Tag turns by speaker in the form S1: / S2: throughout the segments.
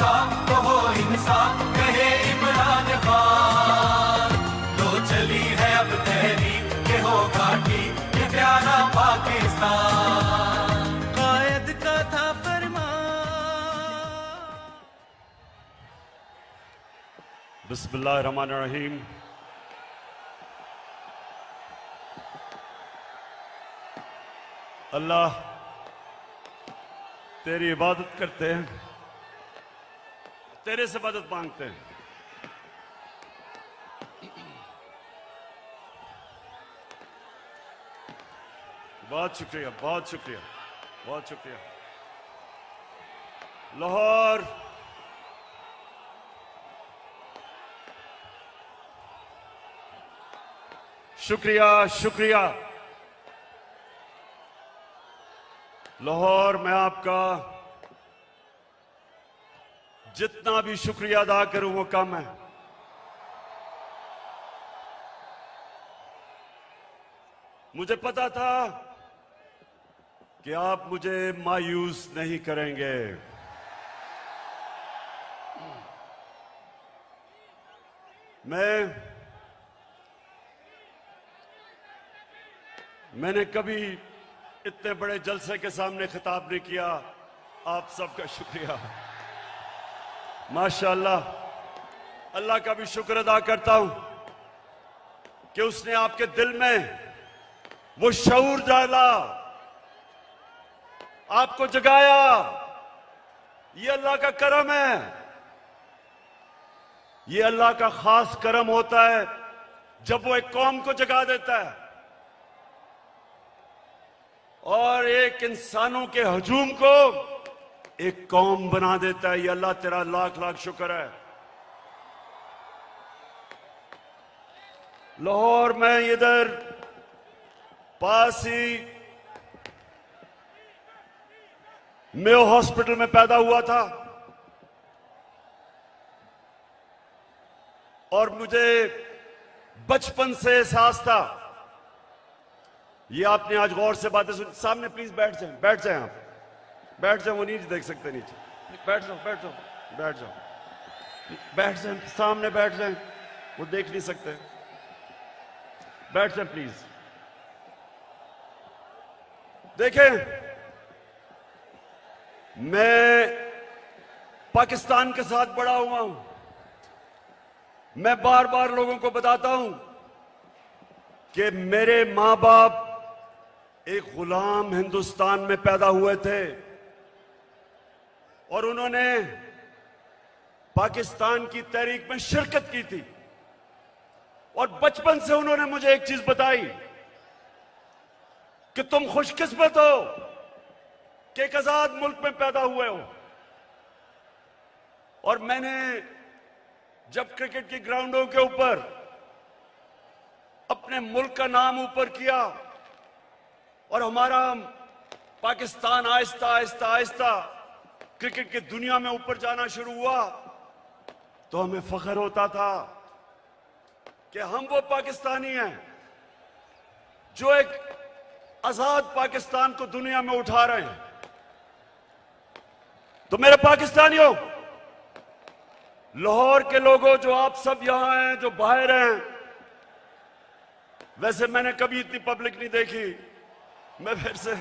S1: काम तो हो इंसान, कहे इमरान खान। तो चली है अब तहरीक के हो घाटी, ये प्यारा पाकिस्तान। कायद का था फरमान।
S2: बिस्मिल्लाहिर्रहमानिर्रहीम। अल्लाह तेरी इबादत करते हैं, तेरे से मदद मांगते हैं। बहुत शुक्रिया, बहुत शुक्रिया, बहुत शुक्रिया। लाहौर शुक्रिया, शुक्रिया। लाहौर मैं आपका जितना भी शुक्रिया अदा करूं वो कम है। मुझे पता था कि आप मुझे मायूस नहीं करेंगे। मैंने कभी इतने बड़े जलसे के सामने खिताब नहीं किया। आप सबका शुक्रिया। माशाअल्लाह, अल्लाह का भी शुक्र अदा करता हूं कि उसने आपके दिल में वो शऊर डाला, आपको जगाया। ये अल्लाह का करम है। ये अल्लाह का खास करम होता है जब वो एक कौम को जगा देता है और एक इंसानों के हजूम को एक कौम बना देता है। ये अल्लाह तेरा लाख लाख शुक्र है। लाहौर में इधर पास ही मेयो हॉस्पिटल में पैदा हुआ था और मुझे बचपन से एहसास था। ये आपने आज गौर से बातें सुनी। सामने प्लीज बैठ जाएं, बैठ जाएं, आप बैठ जाओ। वो नीचे देख सकते नीचे। बैठ जाओ, बैठ जाओ, बैठ जाओ, बैठ जाएं, सामने बैठ जाएं। वो देख नहीं सकते। बैठ जाएं प्लीज। देखें, मैं पाकिस्तान के साथ बड़ा हुआ हूं। मैं बार बार लोगों को बताता हूं कि मेरे मां बाप एक गुलाम हिंदुस्तान में पैदा हुए थे और उन्होंने पाकिस्तान की तहरीक में शिरकत की थी। और बचपन से उन्होंने मुझे एक चीज बताई कि तुम खुशकिस्मत हो कि एक आजाद मुल्क में पैदा हुए हो। और मैंने जब क्रिकेट की ग्राउंडों के ऊपर अपने मुल्क का नाम ऊपर किया और हमारा पाकिस्तान आहिस्ता आहिस्ता आहिस्ता क्रिकेट की दुनिया में ऊपर जाना शुरू हुआ, तो हमें फख्र होता था कि हम वो पाकिस्तानी हैं जो एक आजाद पाकिस्तान को दुनिया में उठा रहे हैं। तो मेरे पाकिस्तानियों, लाहौर के लोगों, जो आप सब यहां हैं, जो बाहर हैं, वैसे मैंने कभी इतनी पब्लिक नहीं देखी। मैं फिर से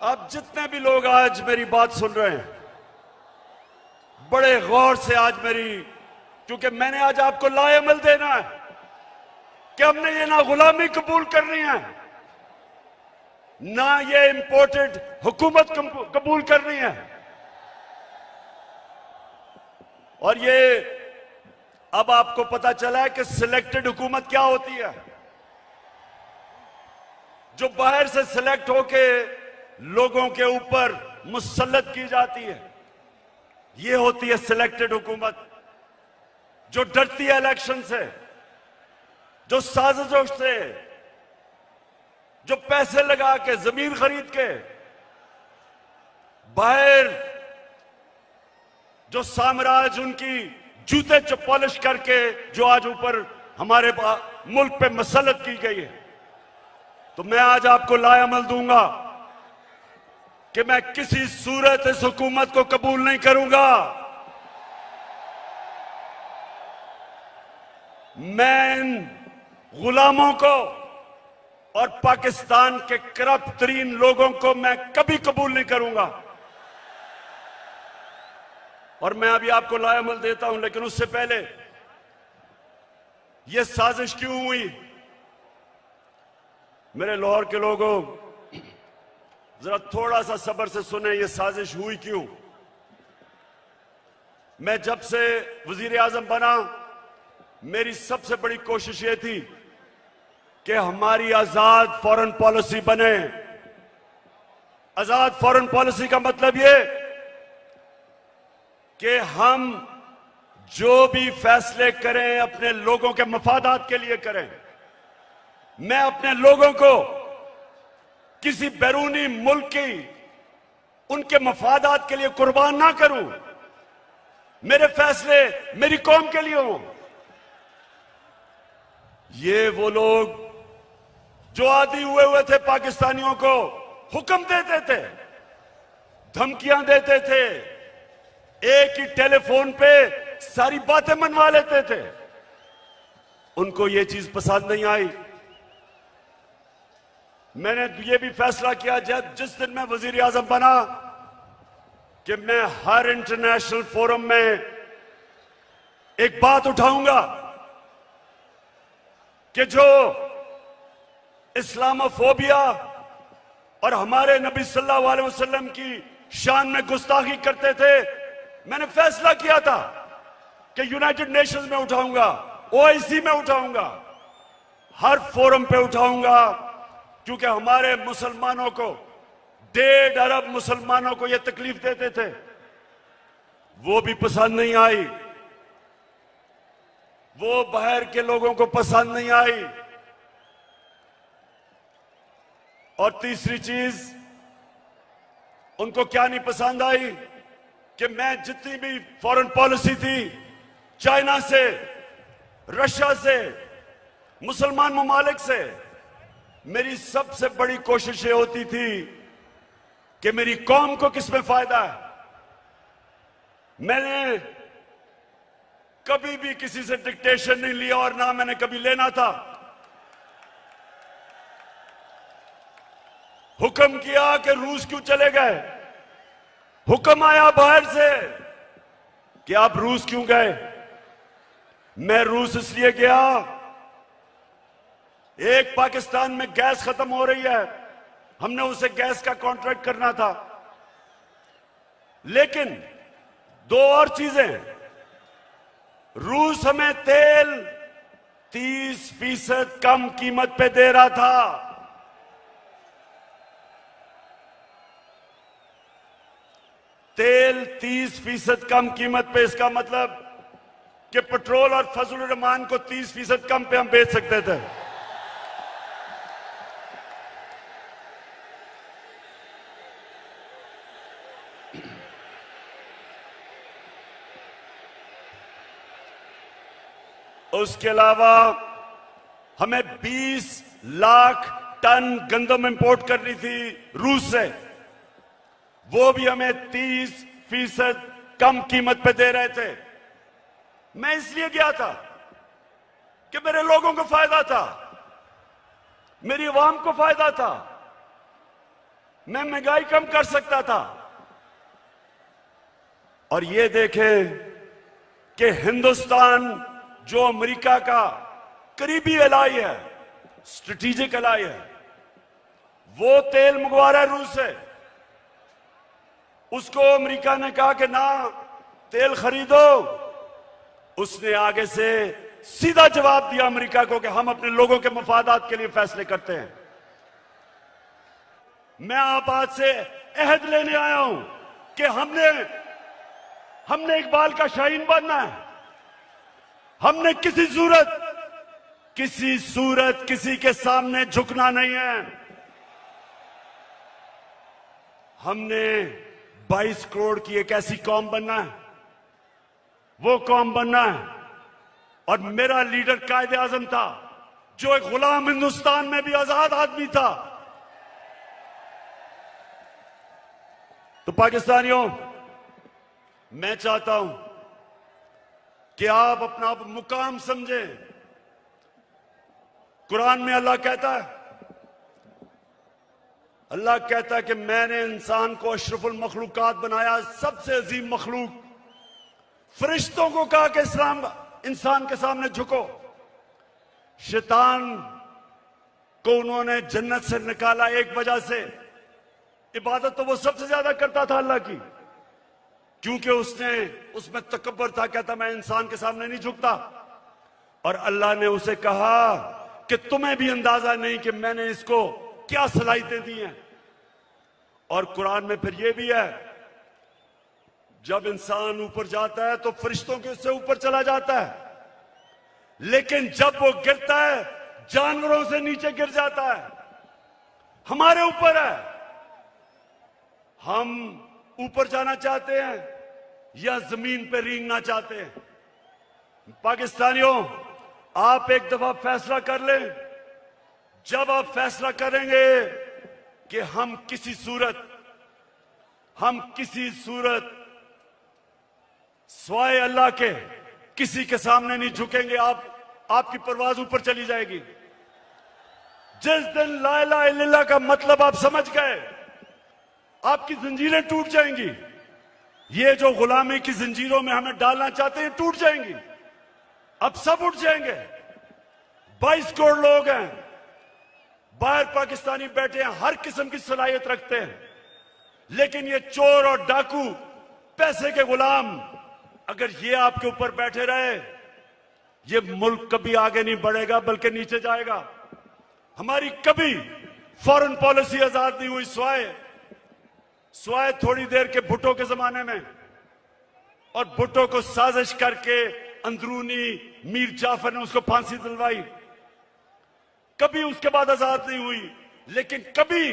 S2: आप जितने भी लोग आज मेरी बात सुन रहे हैं, बड़े गौर से आज मेरी, क्योंकि मैंने आज आपको लाएमल देना है कि हमने ये ना गुलामी कबूल करनी है, ना ये इंपोर्टेड हुकूमत कबूल करनी है। और ये अब आपको पता चला है कि सिलेक्टेड हुकूमत क्या होती है, जो बाहर से सिलेक्ट होके लोगों के ऊपर मुसल्लत की जाती है। ये होती है सिलेक्टेड हुकूमत, जो डरती है इलेक्शन से, जो साजिशों से, जो पैसे लगा के, जमीन खरीद के, बाहर जो साम्राज्य उनकी जूते पॉलिश करके जो आज ऊपर हमारे मुल्क पे मसलत की गई है। तो मैं आज आपको लायामल दूंगा कि मैं किसी सूरत इस हुकूमत को कबूल नहीं करूंगा। मैं इन गुलामों को और पाकिस्तान के करप्ट तरीन लोगों को मैं कभी कबूल नहीं करूंगा। और मैं अभी आपको लायामल देता हूं, लेकिन उससे पहले यह साजिश क्यों हुई? मेरे लाहौर के लोगों, जरा थोड़ा सा सब्र से सुने, यह साजिश हुई क्यों। मैं जब से वजीर आजम बना, मेरी सबसे बड़ी कोशिश यह थी कि हमारी आजाद फॉरेन पॉलिसी बने। आजाद फॉरेन पॉलिसी का मतलब यह कि हम जो भी फैसले करें अपने लोगों के मफादात के लिए करें। मैं अपने लोगों को किसी बैरूनी मुल्क की उनके मफादात के लिए कुर्बान ना करूं। मेरे फैसले मेरी कौम के लिए हों। ये वो लोग जो आदी हुए थे पाकिस्तानियों को हुक्म देते थे, धमकियां देते थे, एक ही टेलीफोन पे सारी बातें मनवा लेते थे, उनको ये चीज पसंद नहीं आई। मैंने ये भी फैसला किया जब जिस दिन मैं वजीर आजम बना कि मैं हर इंटरनेशनल फोरम में एक बात उठाऊंगा कि जो इस्लामोफोबिया और हमारे नबी सल्लल्लाहु अलैहि वसल्लम की शान में गुस्ताखी करते थे, मैंने फैसला किया था कि यूनाइटेड नेशंस में उठाऊंगा, ओआईसी में उठाऊंगा, हर फोरम पे उठाऊंगा, क्योंकि हमारे मुसलमानों को 1.5 अरब मुसलमानों को यह तकलीफ देते थे, वो भी पसंद नहीं आई, वो बाहर के लोगों को पसंद नहीं आई। और तीसरी चीज उनको क्या नहीं पसंद आई कि मैं जितनी भी फॉरेन पॉलिसी थी, चाइना से, रशिया से, मुसलमान ममालिक से, मेरी सबसे बड़ी कोशिश ये होती थी कि मेरी कौम को किसमें फायदा है। मैंने कभी भी किसी से डिक्टेशन नहीं लिया और ना मैंने कभी लेना था। हुक्म किया कि रूस क्यों चले गए, हुक्म आया बाहर से कि आप रूस क्यों गए। मैं रूस इसलिए गया, एक पाकिस्तान में गैस खत्म हो रही है, हमने उसे गैस का कॉन्ट्रैक्ट करना था, लेकिन 2 और चीजें, रूस हमें तेल 30% कम कीमत पे दे रहा था। तेल 30% कम कीमत पे, इसका मतलब कि पेट्रोल और फजलुर रहमान को 30% कम पे हम बेच सकते थे। उसके अलावा हमें 20 लाख टन गंदम इंपोर्ट करनी थी रूस से, वो भी हमें 30% कम कीमत पे दे रहे थे। मैं इसलिए गया था कि मेरे लोगों को फायदा था, मेरी आवाम को फायदा था, मैं महंगाई कम कर सकता था। और ये देखें कि हिंदुस्तान जो अमेरिका का करीबी एलाई है, स्ट्रेटेजिक एलाई है, वो तेल मंगवा रहा है रूस से। उसको अमेरिका ने कहा कि ना तेल खरीदो, उसने आगे से सीधा जवाब दिया अमेरिका को कि हम अपने लोगों के मफादात के लिए फैसले करते हैं। मैं आप आज से अहद लेने आया हूं कि हमने इकबाल का शाहीन बनना है। हमने किसी सूरत किसी के सामने झुकना नहीं है। हमने 22 करोड़ की एक ऐसी कौम बनना है, वो कौम बनना है। और मेरा लीडर कायदे आजम था जो एक गुलाम हिंदुस्तान में भी आजाद आदमी था। तो पाकिस्तानियों, मैं चाहता हूं कि आप अपना मुकाम समझें। कुरान में अल्लाह कहता है कि मैंने इंसान को अशरफुल मखलूकात बनाया, सबसे अजीम मखलूक। फरिश्तों को कहा कि इस्लाम इंसान के सामने झुको। शैतान को उन्होंने जन्नत से निकाला एक वजह से, इबादत तो वो सबसे ज्यादा करता था अल्लाह की, क्योंकि उसमें तकब्बर था, कहता मैं इंसान के सामने नहीं झुकता। और अल्लाह ने उसे कहा कि तुम्हें भी अंदाजा नहीं कि मैंने इसको क्या सलाहियतें दी हैं। और कुरान में फिर ये भी है, जब इंसान ऊपर जाता है तो फरिश्तों के उससे ऊपर चला जाता है, लेकिन जब वो गिरता है जानवरों से नीचे गिर जाता है। हमारे ऊपर है, हम ऊपर जाना चाहते हैं या जमीन पे रेंगना चाहते हैं। पाकिस्तानियों, आप एक दफा फैसला कर लें। जब आप फैसला करेंगे कि हम किसी सूरत स्वाय अल्लाह के किसी के सामने नहीं झुकेंगे, आपकी परवाज ऊपर चली जाएगी। जिस दिन ला इलाहा इल्लल्लाह का मतलब आप समझ गए, आपकी जंजीरें टूट जाएंगी। ये जो गुलामी की जंजीरों में हमें डालना चाहते हैं, टूट जाएंगी। अब सब उठ जाएंगे। 22 करोड़ लोग हैं बाहर, पाकिस्तानी बैठे हैं, हर किस्म की सलाहियत रखते हैं, लेकिन ये चोर और डाकू, पैसे के गुलाम, अगर ये आपके ऊपर बैठे रहे, ये मुल्क कभी आगे नहीं बढ़ेगा बल्कि नीचे जाएगा। हमारी कभी फॉरेन पॉलिसी आजाद नहीं हुई। स्वाय थोड़ी देर के भुट्टो के जमाने में, और भुट्टो को साजिश करके अंदरूनी मीर जाफर ने उसको फांसी दिलवाई। कभी उसके बाद आजाद नहीं हुई, लेकिन कभी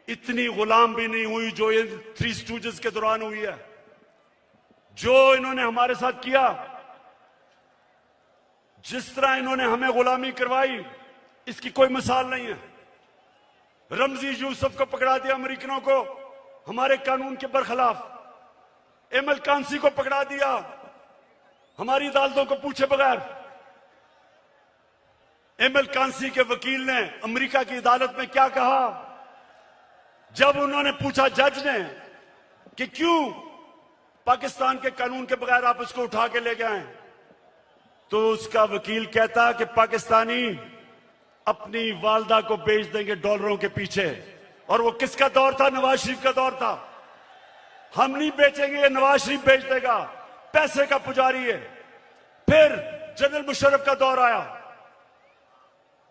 S2: इतनी गुलाम भी नहीं हुई जो ये 3 स्टूजेस के दौरान हुई है। जो इन्होंने हमारे साथ किया, जिस तरह इन्होंने हमें गुलामी करवाई, इसकी कोई मिसाल नहीं है। रमजी यूसुफ को पकड़ा दिया अमेरिकनों को, हमारे कानून के बरखिलाफ। एमएल कांसी को पकड़ा दिया, हमारी अदालतों को पूछे बगैर। एमएल कांसी के वकील ने अमेरिका की अदालत में क्या कहा, जब उन्होंने पूछा जज ने कि क्यों पाकिस्तान के कानून के बगैर आप उसको उठा के ले गए, तो उसका वकील कहता कि पाकिस्तानी अपनी वालदा को बेच देंगे डॉलरों के पीछे। और वो किसका दौर था? नवाज शरीफ का दौर था। हम नहीं बेचेंगे, ये नवाज शरीफ बेच देगा, पैसे का पुजारी है। फिर जनरल मुशर्रफ का दौर आया,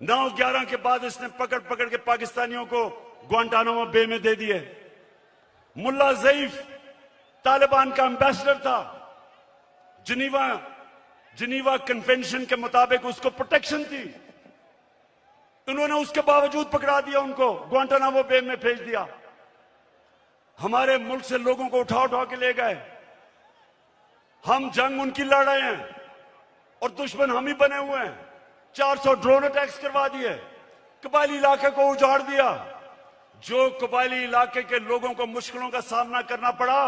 S2: 9/11 के बाद इसने पकड़ के पाकिस्तानियों को ग्वांटानामो बे में दे दिए। मुल्ला ज़ईफ तालिबान का एम्बेसडर था, जिनीवा कन्वेंशन के मुताबिक उसको प्रोटेक्शन थी, उन्होंने उसके बावजूद पकड़ा दिया, उनको ग्वांटानामो बे में भेज दिया। हमारे मुल्क से लोगों को उठा के ले गए। हम जंग उनकी लड़ रहे हैं और दुश्मन हम ही बने हुए हैं। 400 ड्रोन अटैक्स करवा दिए, कबायली इलाके को उजाड़ दिया। जो कबायली इलाके के लोगों को मुश्किलों का सामना करना पड़ा,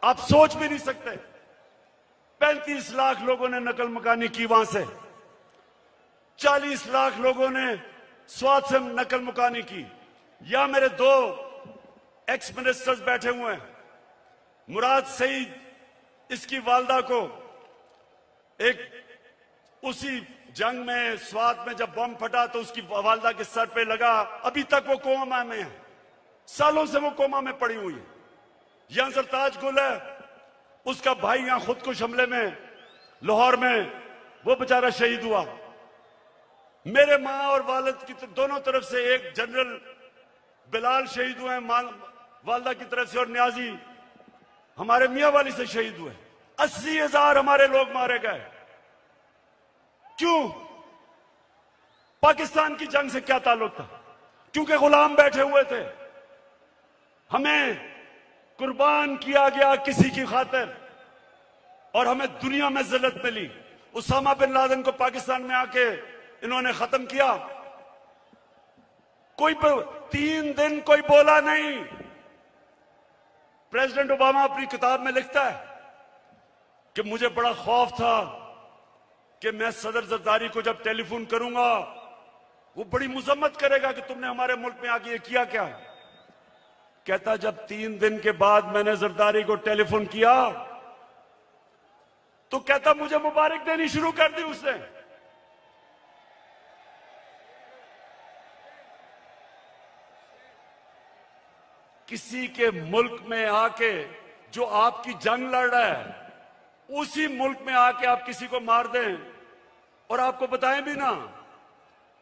S2: आप सोच भी नहीं सकते। 35 लाख लोगों ने नकल मकानी की वहां से, 40 लाख लोगों ने स्वात से नकल मुकानी की। या मेरे 2 एक्स मिनिस्टर्स बैठे हुए हैं, मुराद सईद, इसकी वालदा को उसी जंग में स्वात में जब बम फटा तो उसकी वालदा के सर पे लगा, अभी तक वो कोमा में है, सालों से वो कोमा में पड़ी हुई है। यहां सरताज गुल है, उसका भाई यहां खुदकुश हमले में लाहौर में वो बेचारा शहीद हुआ। मेरे मां और वालिद की दोनों तरफ से एक जनरल बिलाल शहीद हुए वालदा की तरफ से, और न्याजी हमारे मियां वाली से शहीद हुए। 80,000 हमारे लोग मारे गए। क्यों? पाकिस्तान की जंग से क्या ताल्लुक था? क्योंकि गुलाम बैठे हुए थे। हमें कुर्बान किया गया किसी की खातिर, और हमें दुनिया में जिल्लत मिली। उसामा बिन लादेन को पाकिस्तान में आके इन्होंने खत्म किया। 3 दिन कोई बोला नहीं। प्रेसिडेंट ओबामा अपनी किताब में लिखता है कि मुझे बड़ा खौफ था कि मैं सदर जरदारी को जब टेलीफोन करूंगा वो बड़ी मुजम्मत करेगा कि तुमने हमारे मुल्क में आके ये किया क्या। कहता जब 3 दिन के बाद मैंने जरदारी को टेलीफोन किया तो कहता मुझे मुबारक देनी शुरू कर दी उसने। किसी के मुल्क में आके जो आपकी जंग लड़ रहा है उसी मुल्क में आके आप किसी को मार दें और आपको बताएं भी ना,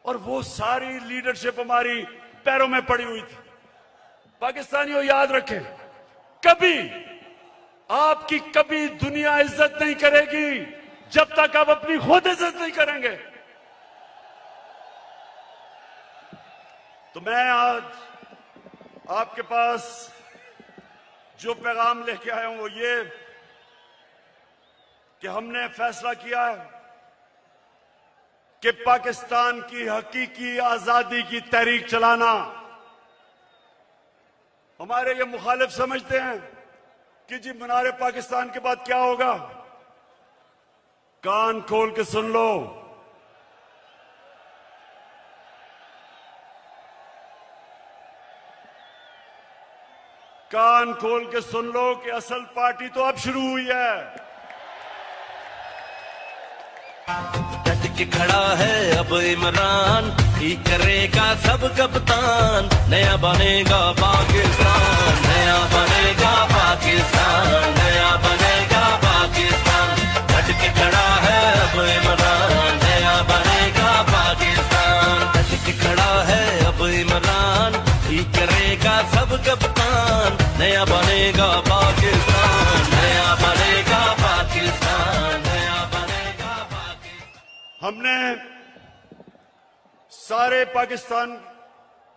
S2: और वो सारी लीडरशिप हमारी पैरों में पड़ी हुई थी। पाकिस्तानियों याद रखें, कभी आपकी कभी दुनिया इज्जत नहीं करेगी जब तक आप अपनी खुद इज्जत नहीं करेंगे। तो मैं आज आपके पास जो पैगाम लेके आया हूं वो ये कि हमने फैसला किया है कि पाकिस्तान की हकीकी आजादी की तहरीक चलाना। हमारे ये मुखालिफ समझते हैं कि जी मीनार पाकिस्तान के बाद क्या होगा। कान खोल के सुन लो, कान खोल के सुन लो कि असल पार्टी तो अब शुरू हुई है।
S3: डट के खड़ा है अब इमरान, ठीक करेगा सब कप्तान, नया बनेगा पाकिस्तान, नया बनेगा पाकिस्तान, नया बनेगा पाकिस्तान। डट के खड़ा है अब इमरान, नया बनेगा पाकिस्तान, डट के खड़ा है अब इमरान, ठीक करेगा सब कप्तान, नया बनेगा पाकिस्तान, नया बनेगा पाकिस्तान, नया बनेगा पाकिस्तान।
S2: हमने सारे पाकिस्तान,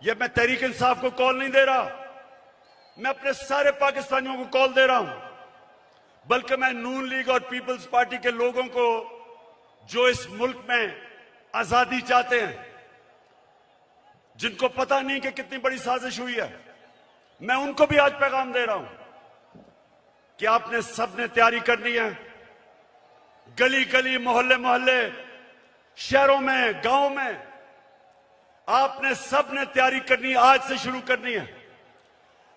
S2: ये मैं तहरीक इंसाफ को कॉल नहीं दे रहा, मैं अपने सारे पाकिस्तानियों को कॉल दे रहा हूं, बल्कि मैं नून लीग और पीपल्स पार्टी के लोगों को जो इस मुल्क में आजादी चाहते हैं, जिनको पता नहीं कि कितनी बड़ी साजिश हुई है, मैं उनको भी आज पैगाम दे रहा हूं कि आपने सबने तैयारी करनी है। गली गली, मोहल्ले मोहल्ले, शहरों में, गांव में आपने सबने तैयारी करनी है, आज से शुरू करनी है।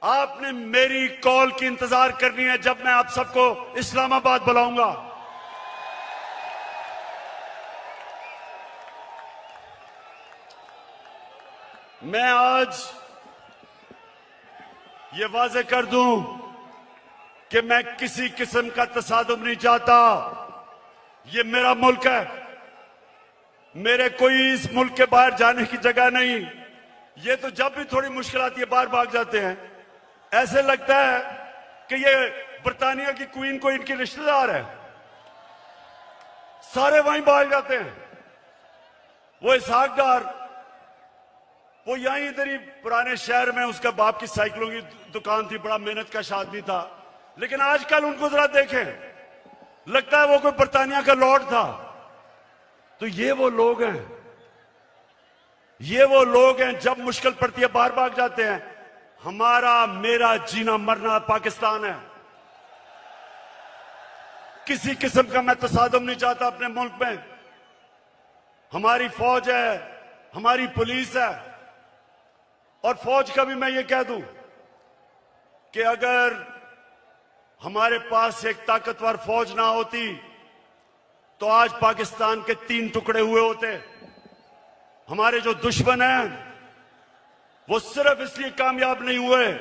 S2: आपने मेरी कॉल की इंतजार करनी है जब मैं आप सबको इस्लामाबाद बुलाऊंगा। मैं आज ये वाजे कर दूं कि मैं किसी किस्म का तसादुम नहीं चाहता। ये मेरा मुल्क है, मेरे कोई इस मुल्क के बाहर जाने की जगह नहीं। ये तो जब भी थोड़ी मुश्किल आती है बाहर भाग जाते हैं। ऐसे लगता है कि ये बर्तानिया की क्वीन को इनकी रिश्तेदार है, सारे वहीं भाग जाते हैं। वो इसहाक डार, वो यहीं इधर ही पुराने शहर में उसका बाप की साइकिलों की दुकान थी, बड़ा मेहनत का आदमी था, लेकिन आजकल उनको जरा देखें, लगता है वो कोई बर्तानिया का लॉर्ड था। तो ये वो लोग हैं, ये वो लोग हैं जब मुश्किल पड़ती है बाहर भाग जाते हैं। हमारा मेरा जीना मरना पाकिस्तान है। किसी किस्म का मैं तसादुम नहीं चाहता अपने मुल्क में। हमारी फौज है, हमारी पुलिस है, और फौज का भी मैं ये कह दूं कि अगर हमारे पास एक ताकतवर फौज ना होती तो आज पाकिस्तान के 3 टुकड़े हुए होते। हमारे जो दुश्मन हैं वो सिर्फ इसलिए कामयाब नहीं हुए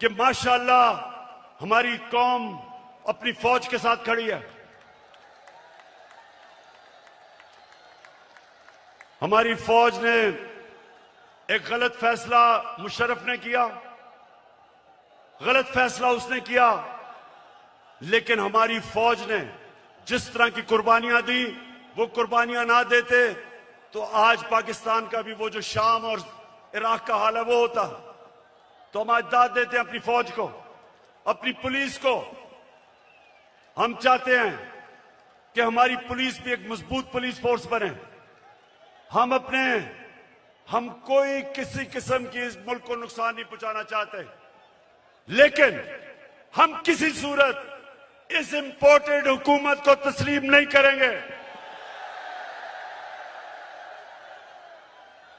S2: कि माशाअल्लाह हमारी कौम अपनी फौज के साथ खड़ी है। हमारी फौज ने एक गलत फैसला मुशर्रफ ने किया, गलत फैसला उसने किया, लेकिन हमारी फौज ने जिस तरह की कुर्बानियां दी, वो कुर्बानियां ना देते तो आज पाकिस्तान का भी वो जो शाम और इराक का हाल है वो होता। तो हम आज दाद देते हैं अपनी फौज को, अपनी पुलिस को। हम चाहते हैं कि हमारी पुलिस भी एक मजबूत पुलिस फोर्स बने। हम कोई किसी किस्म की इस मुल्क को नुकसान नहीं पहुंचाना चाहते, लेकिन हम किसी सूरत इस इंपोर्टेड हुकूमत को तस्लीम नहीं करेंगे।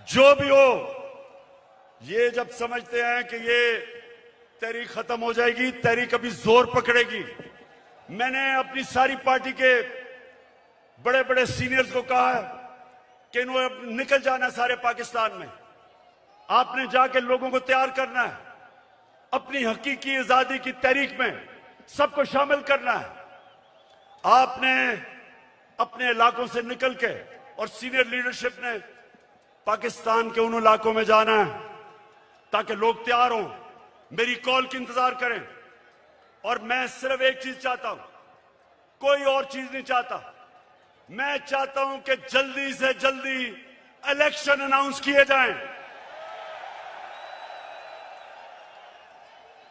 S2: जो भी हो, ये जब समझते हैं कि ये तहरीक खत्म हो जाएगी, तहरीक अभी जोर पकड़ेगी। मैंने अपनी सारी पार्टी के बड़े बड़े सीनियर्स को कहा है कि इन्होंने निकल जाना सारे पाकिस्तान में, आपने जाके लोगों को तैयार करना है, अपनी हकीकी आजादी की तहरीक में सबको शामिल करना है। आपने अपने इलाकों से निकल के और सीनियर लीडरशिप ने पाकिस्तान के उन इलाकों में जाना है ताकि लोग तैयार हों, मेरी कॉल की इंतजार करें। और मैं सिर्फ एक चीज चाहता हूं, कोई और चीज नहीं चाहता। मैं चाहता हूं कि जल्दी से जल्दी इलेक्शन अनाउंस किए जाएं।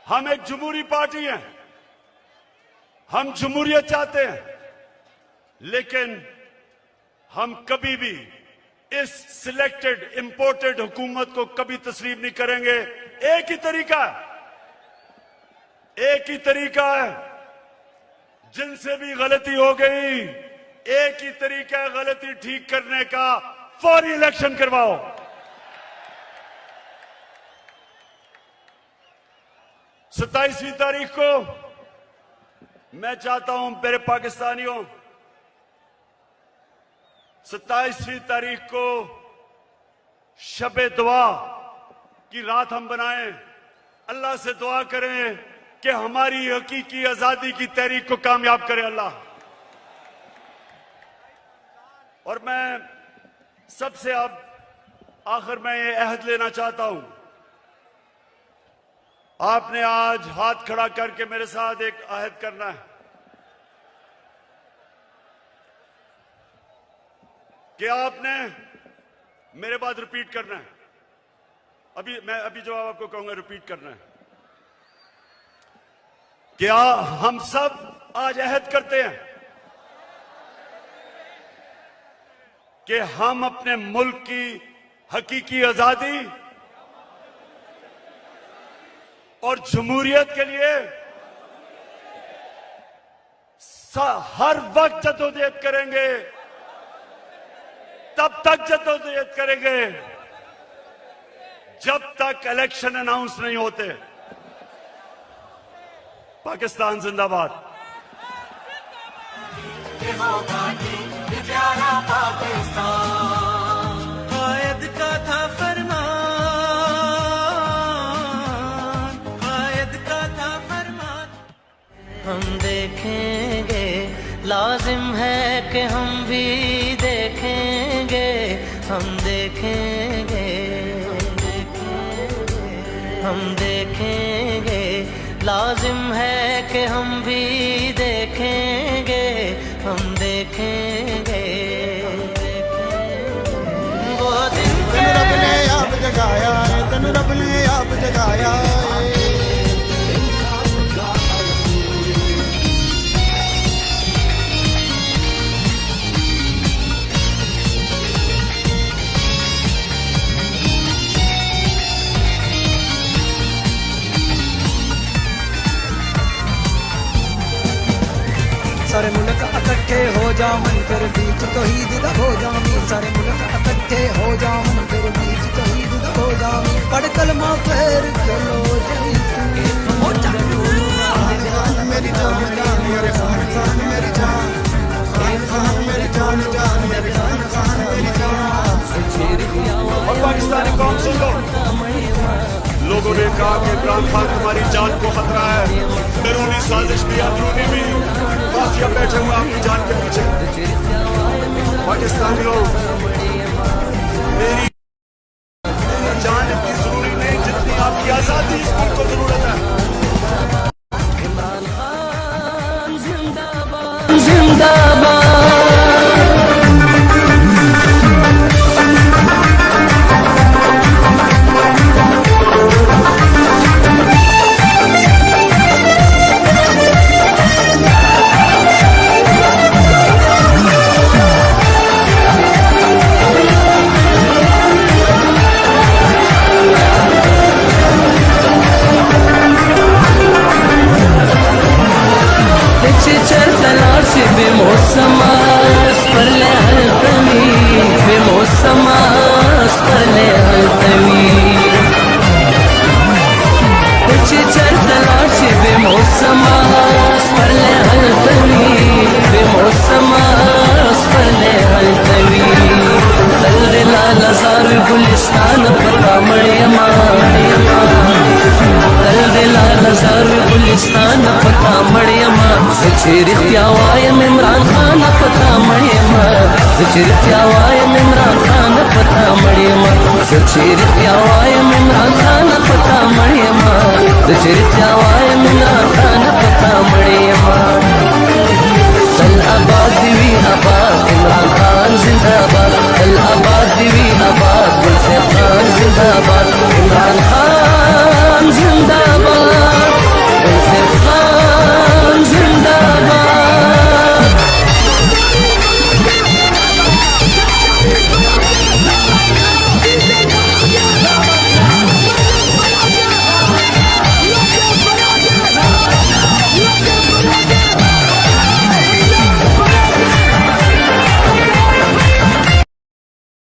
S2: हम एक जमहूरी पार्टी हैं, हम जमहूरियत चाहते हैं, लेकिन हम कभी भी इस सिलेक्टेड इंपोर्टेड हुकूमत को कभी तस्लीम नहीं करेंगे। एक ही तरीका है, जिनसे भी गलती हो गई, एक ही तरीका है गलती ठीक करने का, फौरी इलेक्शन करवाओ। सत्ताईसवीं तारीख को मैं चाहता हूं मेरे पाकिस्तानियों, 27वीं तारीख को शबे दुआ की रात हम बनाएं, अल्लाह से दुआ करें कि हमारी हकीकी आजादी की तहरीक को कामयाब करे अल्लाह। और मैं सबसे अब आखिर में ये अहद लेना चाहता हूं, आपने आज हाथ खड़ा करके मेरे साथ एक अहद करना है कि आपने मेरे बाद रिपीट करना है। मैं जवाब आपको कहूंगा, रिपीट करना है। क्या हम सब आज अहद करते हैं कि हम अपने मुल्क की हकीकी आजादी और जमहूरियत के लिए हर वक्त जद्दोजहद करेंगे, तब तक जद्दोजहद करेंगे जब तक इलेक्शन अनाउंस नहीं होते। पाकिस्तान जिंदाबाद।
S1: ये होगा ये प्यारा पाकिस्तान,
S3: कायद का था फरमान, कायद का था फरमान। हम देखेंगे, लाजिम है कि हम भी देखेंगे, हम देखेंगे, हम देखेंगे, लाजिम है कि हम भी देखेंगे, हम देखेंगे। वो दिन
S4: तन रब ने आप जगाया है, तन रब ने आप जगाया है। सारे मुल्क इकट्ठे हो जावन, फिर बीच तौहीद दा हो जामी। सारे मुल्क इकट्ठे हो जावन, फिर बीच तौहीद दा हो जामी। पढ़ कलमा फिर चलो जई हो जान मेरी जान जान मेरे खान मेरी जान, खान मेरी जान जान मेरे खान मेरी जान।
S2: और पाकिस्तानी कौम सुन लो, लोगों ने कहा कि इमरान खान तुम्हारी जान को खतरा है, बैरूनी साजिश भी अंदरूनी भी, माफिया बैठे हुए आपकी जान के पीछे। पाकिस्तानियों, मेरी जान इतनी जरूरी नहीं जितनी आपकी आजादी इस मुल्क को जरूरत है।
S3: दुचेरित्यावाय इम्रान खान पता मणियमा दुचेरित्यावाय इम्रान खान पता मणियमा तल आबाद दिवी आबाद इमरान खान जिंदाबाद तल आबाद दिवी आबाद गुलशन खान जिंदाबाद इमरान खान जिंदाबाद